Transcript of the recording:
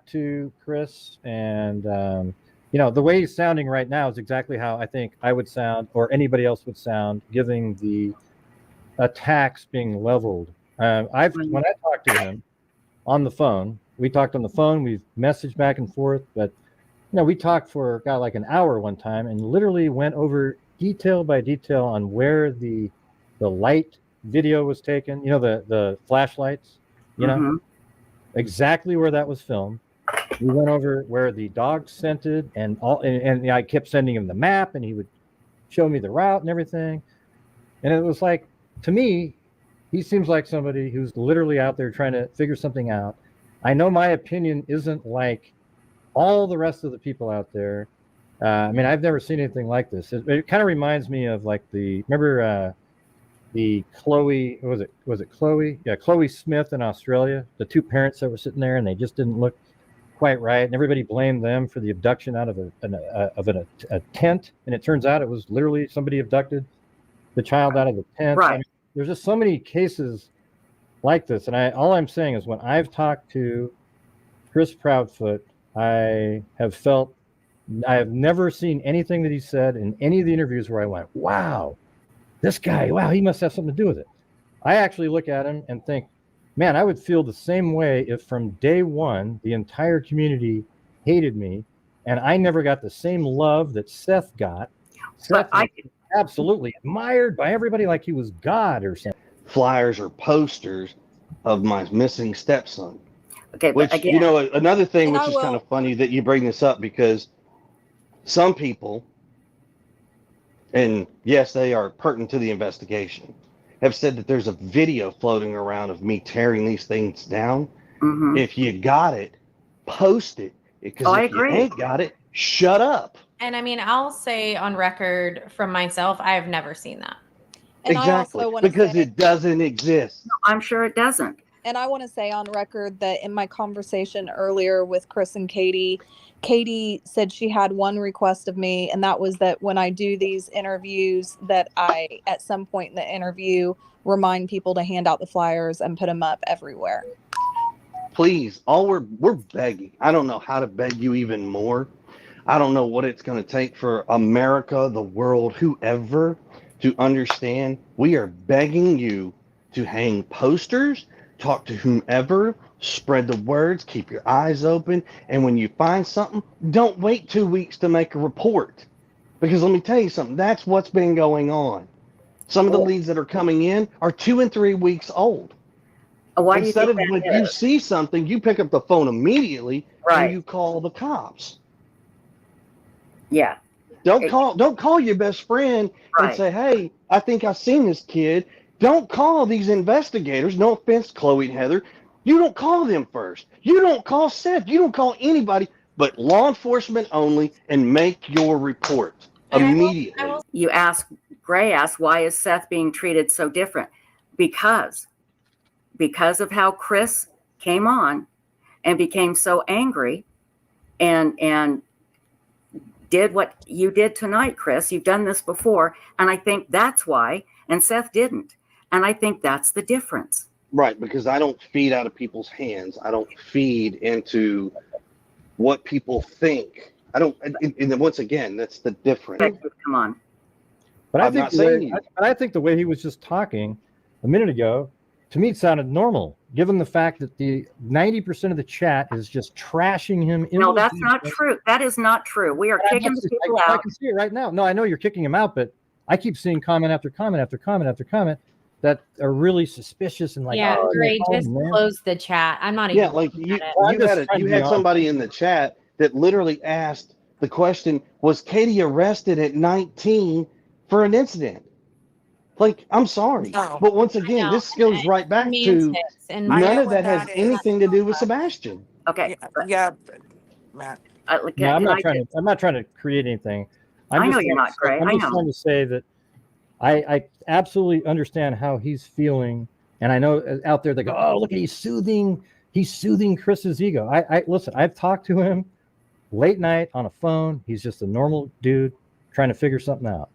to Chris, and the way he's sounding right now is exactly how I think I would sound, or anybody else would sound, given the attacks being leveled. When I talked to him on the phone, we talked on the phone. We've messaged back and forth, but we talked for like an hour one time, and literally went over detail by detail on where the light video was taken. The flashlights. Exactly where that was filmed. We went over where the dog scented and all, and I kept sending him the map, and he would show me the route and everything. And it was like, to me, he seems like somebody who's literally out there trying to figure something out. I know my opinion isn't like all the rest of the people out there. I've never seen anything like this. It kind of reminds me of like remember the Chloe, was it Chloe? Yeah, Chloe Smith in Australia. The two parents that were sitting there and they just didn't look quite right, and everybody blamed them for the abduction out of a tent. And it turns out it was literally somebody abducted the child out of the tent. Right. There's just so many cases like this, and all I'm saying is, when I've talked to Chris Proudfoot, I have never seen anything that he said in any of the interviews where I went, wow, this guy, wow, he must have something to do with it. I actually look at him and think, man, I would feel the same way if from day one the entire community hated me and I never got the same love that Seth got. Seth was absolutely admired by everybody like he was God or something. Flyers or posters of my missing stepson. Okay, which, again, another thing which is kind of funny that you bring this up, because some people, and yes, they are pertinent to the investigation, have said that there's a video floating around of me tearing these things down. Mm-hmm. If you got it, post it. Because if you ain't got it, shut up. And I'll say on record from myself, I have never seen that. And exactly, because it doesn't exist. No, I'm sure it doesn't. And I want to say on record that in my conversation earlier with Chris and Katie said she had one request of me, and that was that when I do these interviews, that I, at some point in the interview, remind people to hand out the flyers and put them up everywhere. Please, we're begging. I don't know how to beg you even more. I don't know what it's going to take for America, the world, whoever, to understand. We are begging you to hang posters, talk to whomever, spread the words, keep your eyes open, and when you find something, don't wait 2 weeks to make a report. Because let me tell you something, that's what's been going on. Some of the leads that are coming in are 2 and 3 weeks old. Instead of when you see something, you pick up the phone immediately and you call the cops. Yeah. Don't call your best friend and say, hey, I think I've seen this kid. Don't call these investigators. No offense, Chloe and Heather. You don't call them first. You don't call Seth. You don't call anybody but law enforcement only, and make your report immediately. Gray asked, why is Seth being treated so different? Because of how Chris came on and became so angry and did what you did tonight, Chris. You've done this before. And I think that's why. And Seth didn't. And I think that's the difference. Right, because I don't feed out of people's hands. I don't feed into what people think. I don't, and once again, that's the difference. Come on. But I think the way he was just talking a minute ago, to me, it sounded normal, given the fact that the 90% of the chat is just trashing him. No, that's not true. That is not true. We are kicking people out. I can see it right now. No, I know you're kicking him out, but I keep seeing comment after comment after comment after comment that are really suspicious and like, Gray, just close the chat. I'm not even. Yeah, like you had somebody in the chat that literally asked the question: was Katie arrested at 19 for an incident? Like, I'm sorry, but once again, this goes right back to none of that has anything to do with Sebastian. Okay. Yeah, Matt. I'm not trying to create anything. I know you're not, Gray. I'm just trying to say that I absolutely understand how he's feeling, and I know out there they go, "Oh, look at he's soothing Chris's ego." I listen. I've talked to him late night on a phone. He's just a normal dude trying to figure something out.